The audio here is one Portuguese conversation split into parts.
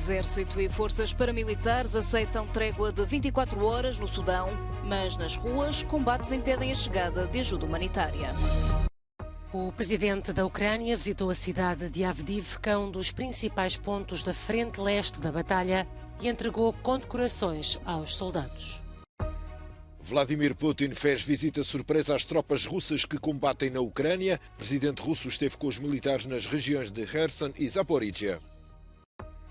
Exército e forças paramilitares aceitam trégua de 24 horas no Sudão, mas nas ruas, combates impedem a chegada de ajuda humanitária. O presidente da Ucrânia visitou a cidade de Avdiivka, um dos principais pontos da frente leste da batalha, e entregou condecorações aos soldados. Vladimir Putin fez visita surpresa às tropas russas que combatem na Ucrânia. O presidente russo esteve com os militares nas regiões de Kherson e Zaporizhia.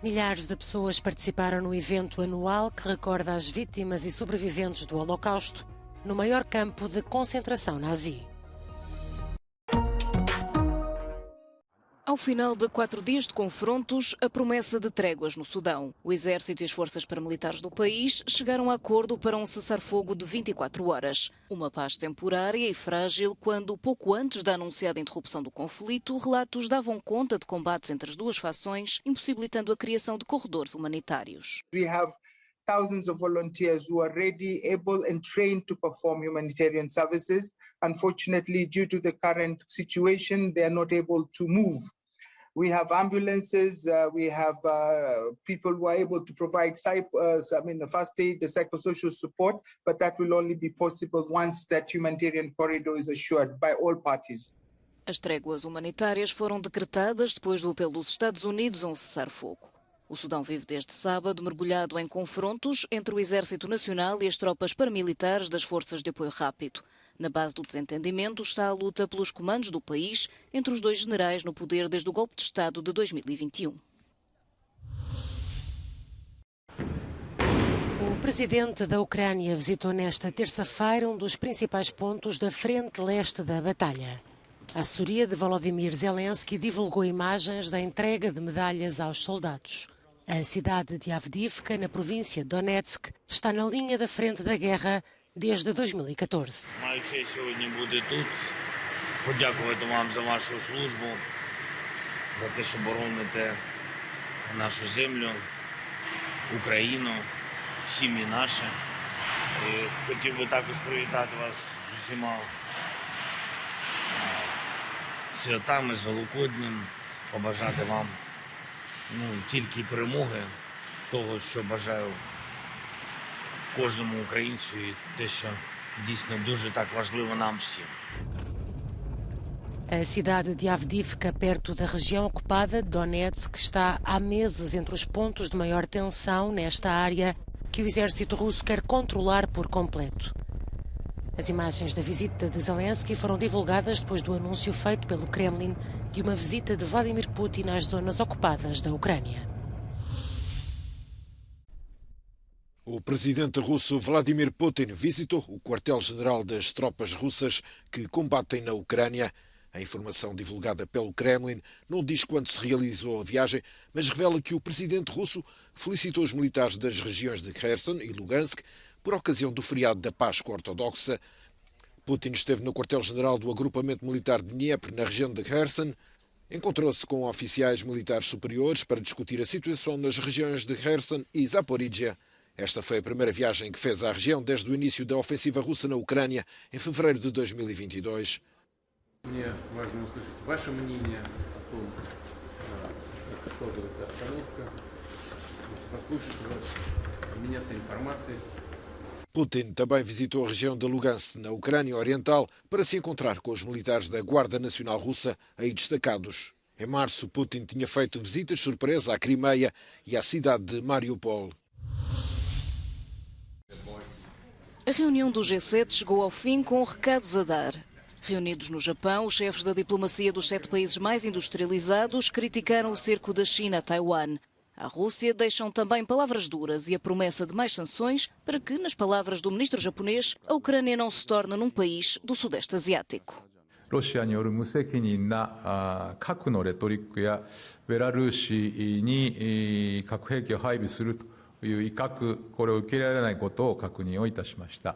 Milhares de pessoas participaram no evento anual que recorda as vítimas e sobreviventes do Holocausto no maior campo de concentração nazi. Ao final de 4 dias de confrontos, a promessa de tréguas no Sudão. O Exército e as forças paramilitares do país chegaram a acordo para um cessar-fogo de 24 horas. Uma paz temporária e frágil quando, pouco antes da anunciada interrupção do conflito, relatos davam conta de combates entre as duas fações, impossibilitando a criação de corredores humanitários. Thousands of volunteers who are ready, able and trained to perform humanitarian services. Unfortunately, due to the current situation, they are not able to move. We have ambulances, we have people who are able to provide first aid, the psychosocial support, but that will only be possible once that humanitarian corridor is assured by all parties. As tréguas humanitárias foram decretadas depois do apelo dos Estados Unidos a um cessar-fogo. O Sudão vive desde sábado mergulhado em confrontos entre o Exército Nacional e as tropas paramilitares das Forças de Apoio Rápido. Na base do desentendimento está a luta pelos comandos do país entre os dois generais no poder desde o golpe de Estado de 2021. O presidente da Ucrânia visitou nesta terça-feira um dos principais pontos da frente leste da batalha. A assessoria de Volodymyr Zelensky divulgou imagens da entrega de medalhas aos soldados. A cidade de Avdiivka, na província de Donetsk, está na linha da frente da guerra desde 2014. Маю честь сьогодні бути тут, подякувати вам за вашу службу, за те, що бороните нашу землю, Україну, сім'ї наші. І хотів би також привітати вас з усіма святами, з Великоднем, побажати вам тільки перемоги, того, що бажаю кожному українцю і те, що дійсно дуже так важливо нам всім. A cidade de Avdiivka, perto da região ocupada de Donetsk, está há meses entre os pontos de maior tensão nesta área que o exército russo quer controlar por completo. As imagens da visita de Zelensky foram divulgadas depois do anúncio feito pelo Kremlin de uma visita de Vladimir Putin às zonas ocupadas da Ucrânia. O presidente russo Vladimir Putin visitou o quartel-general das tropas russas que combatem na Ucrânia. A informação divulgada pelo Kremlin não diz quando se realizou a viagem, mas revela que o presidente russo felicitou os militares das regiões de Kherson e Lugansk por ocasião do feriado da Páscoa Ortodoxa. Putin esteve no quartel-general do agrupamento militar de Dnieper, na região de Kherson. Encontrou-se com oficiais militares superiores para discutir a situação nas regiões de Kherson e Zaporizhia. Esta foi a primeira viagem que fez à região desde o início da ofensiva russa na Ucrânia, em fevereiro de 2022. Мне важно услышать ваше мнение о том, как складывается обстановка, послушать вас, обменяться информацией. Putin também visitou a região de Lugansk, na Ucrânia Oriental, para se encontrar com os militares da Guarda Nacional Russa, aí destacados. Em março, Putin tinha feito visitas surpresa à Crimeia e à cidade de Mariupol. A reunião do G7 chegou ao fim com recados a dar. Reunidos no Japão, os chefes da diplomacia dos 7 países mais industrializados criticaram o cerco da China a Taiwan. A Rússia deixam também palavras duras e a promessa de mais sanções para que, nas palavras do ministro japonês, a Ucrânia não se torne num país do Sudeste Asiático. ロシアによる無責任な核のレトリックやベラルーシに核兵器を配備するという威嚇、これを受け入れられないことを確認をいたしました。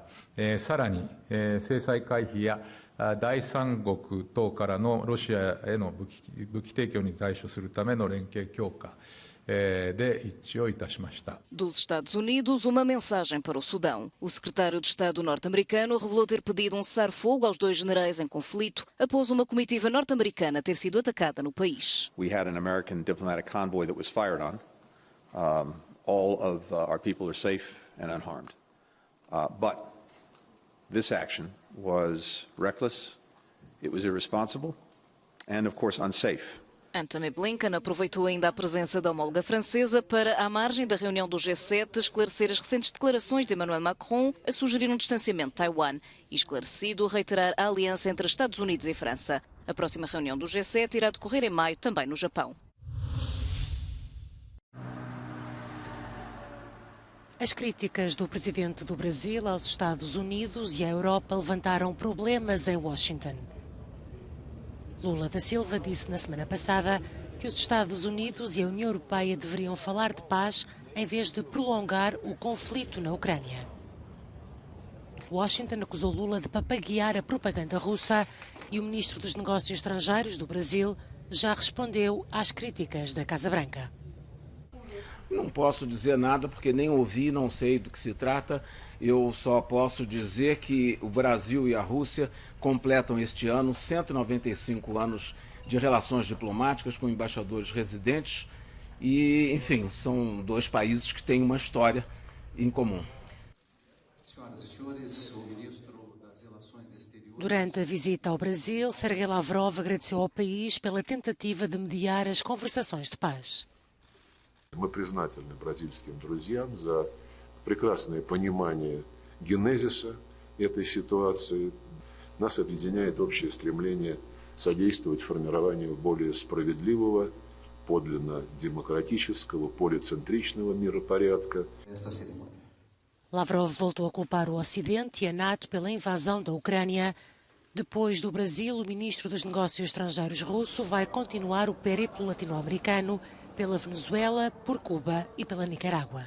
さらに制裁回避や第三国等からのロシアへの武器提供に対処するための連携強化で一致をいたしました。Dos Estados Unidos, uma mensagem para o Sudão. O secretário de Estado norte-americano revelou ter pedido um cessar-fogo aos 2 generais em conflito após uma comitiva norte-americana ter sido atacada no país. We had an American diplomatic convoy that was fired on. all of our people are safe and unharmed. But this action was reckless, it was irresponsible, and of course unsafe. Antony Blinken aproveitou ainda a presença da homóloga francesa para, à margem da reunião do G7, esclarecer as recentes declarações de Emmanuel Macron a sugerir um distanciamento de Taiwan e, esclarecido, reiterar a aliança entre Estados Unidos e França. A próxima reunião do G7 irá decorrer em maio, também no Japão. As críticas do presidente do Brasil aos Estados Unidos e à Europa levantaram problemas em Washington. Lula da Silva disse na semana passada que os Estados Unidos e a União Europeia deveriam falar de paz em vez de prolongar o conflito na Ucrânia. Washington acusou Lula de papaguear a propaganda russa e o ministro dos Negócios Estrangeiros do Brasil já respondeu às críticas da Casa Branca. Não posso dizer nada porque nem ouvi, não sei do que se trata. Eu só posso dizer que o Brasil e a Rússia completam este ano 195 anos de relações diplomáticas com embaixadores residentes e, enfim, são dois países que têm uma história em comum. Durante a visita ao Brasil, Sergei Lavrov agradeceu ao país pela tentativa de mediar as conversações de paz. Мы признательны бразильским друзьям за прекрасное понимание генезиса этой ситуации. Нас объединяет общее стремление содействовать формированию более справедливого, подлинно демократического, полицентричного миропорядка. Lavrov voltou a culpar o Ocidente e a NATO pela invasão da Ucrânia. Depois do Brasil, o ministro dos Negócios Estrangeiros russo vai continuar o périplo latino-americano pela Venezuela, por Cuba e pela Nicarágua.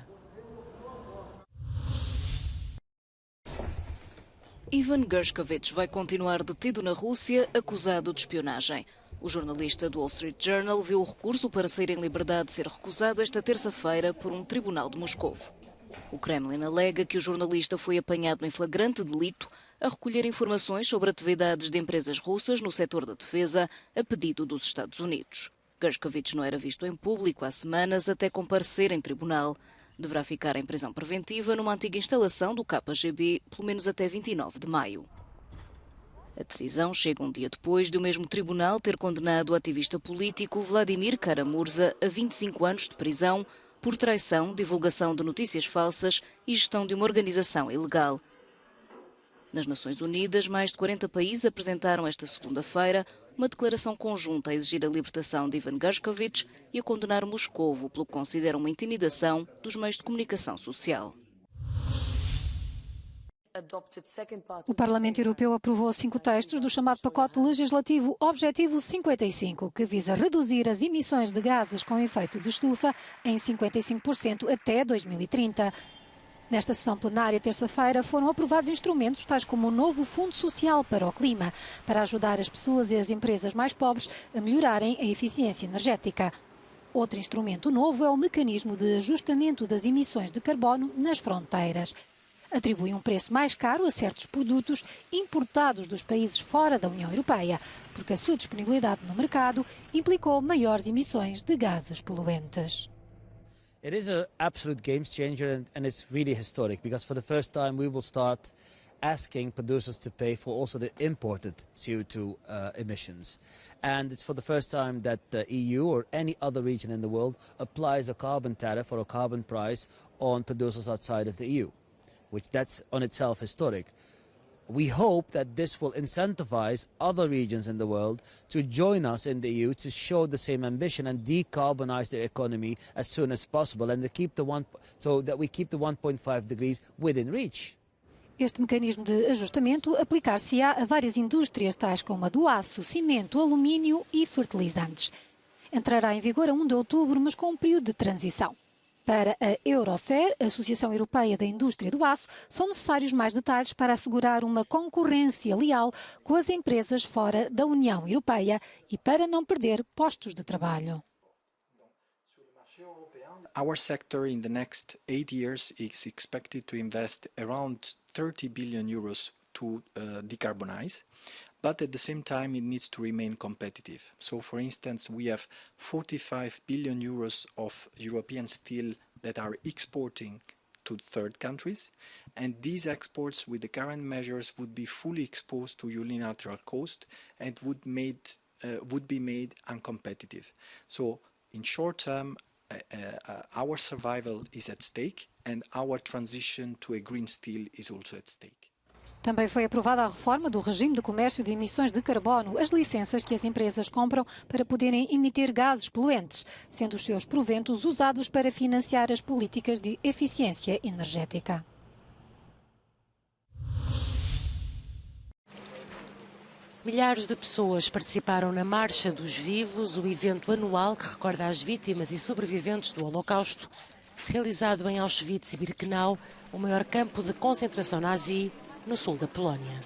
Ivan Gershkovich vai continuar detido na Rússia, acusado de espionagem. O jornalista do Wall Street Journal viu o recurso para sair em liberdade ser recusado esta terça-feira por um tribunal de Moscou. O Kremlin alega que o jornalista foi apanhado em flagrante delito a recolher informações sobre atividades de empresas russas no setor da defesa a pedido dos Estados Unidos. Gershkovich não era visto em público há semanas até comparecer em tribunal. Deverá ficar em prisão preventiva numa antiga instalação do KGB, pelo menos até 29 de maio. A decisão chega um dia depois de o mesmo tribunal ter condenado o ativista político Vladimir Kara-Murza a 25 anos de prisão por traição, divulgação de notícias falsas e gestão de uma organização ilegal. Nas Nações Unidas, mais de 40 países apresentaram esta segunda-feira uma declaração conjunta a exigir a libertação de Ivan Gershkovich e a condenar Moscovo pelo que consideram uma intimidação dos meios de comunicação social. O Parlamento Europeu aprovou 5 textos do chamado pacote legislativo Objetivo 55, que visa reduzir as emissões de gases com efeito de estufa em 55% até 2030. Nesta sessão plenária, terça-feira, foram aprovados instrumentos tais como o novo Fundo Social para o Clima, para ajudar as pessoas e as empresas mais pobres a melhorarem a eficiência energética. Outro instrumento novo é o mecanismo de ajustamento das emissões de carbono nas fronteiras. Atribui um preço mais caro a certos produtos importados dos países fora da União Europeia, porque a sua disponibilidade no mercado implicou maiores emissões de gases poluentes. It is an absolute game changer and it's really historic because for the first time we will start asking producers to pay for also the imported CO2 emissions. And it's for the first time that the EU or any other region in the world applies a carbon tariff or a carbon price on producers outside of the EU, which that's on itself historic. We hope that this will incentivize other regions in the world to join us in the EU to show the same ambition and decarbonize their economy as soon as possible and to keep so that we keep the 1.5 degrees within reach. Este mecanismo de ajustamento aplicar-se-á a várias indústrias, tais como a do aço, cimento, alumínio e fertilizantes. Entrará em vigor a 1 de outubro, mas com um período de transição. Para a Eurofer, a Associação Europeia da Indústria do Aço, são necessários mais detalhes para assegurar uma concorrência leal com as empresas fora da União Europeia e para não perder postos de trabalho. Our sector in the next 8 years is expected to invest around 30 billion euros to decarbonize. but at the same time it needs to remain competitive. So for instance, we have 45 billion euros of European steel that are exporting to third countries, and these exports with the current measures would be fully exposed to unilateral cost and would be made uncompetitive. So in short term, our survival is at stake and our transition to a green steel is also at stake. Também foi aprovada a reforma do regime de comércio de emissões de carbono, as licenças que as empresas compram para poderem emitir gases poluentes, sendo os seus proventos usados para financiar as políticas de eficiência energética. Milhares de pessoas participaram na Marcha dos Vivos, o evento anual que recorda as vítimas e sobreviventes do Holocausto, realizado em Auschwitz e Birkenau, o maior campo de concentração nazi no sul da Polónia.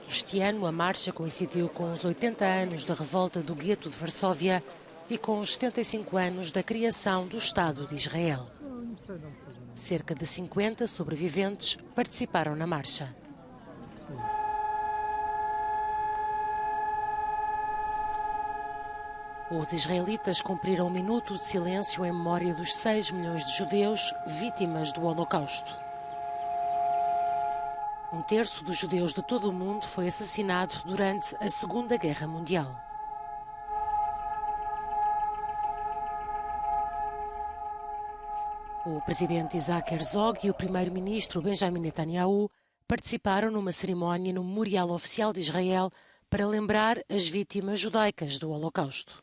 Este ano, a marcha coincidiu com os 80 anos da revolta do gueto de Varsóvia e com os 75 anos da criação do Estado de Israel. Cerca de 50 sobreviventes participaram na marcha. Os israelitas cumpriram um minuto de silêncio em memória dos 6 milhões de judeus vítimas do Holocausto. Um terço dos judeus de todo o mundo foi assassinado durante a Segunda Guerra Mundial. O presidente Isaac Herzog e o primeiro-ministro Benjamin Netanyahu participaram numa cerimónia no Memorial Oficial de Israel para lembrar as vítimas judaicas do Holocausto.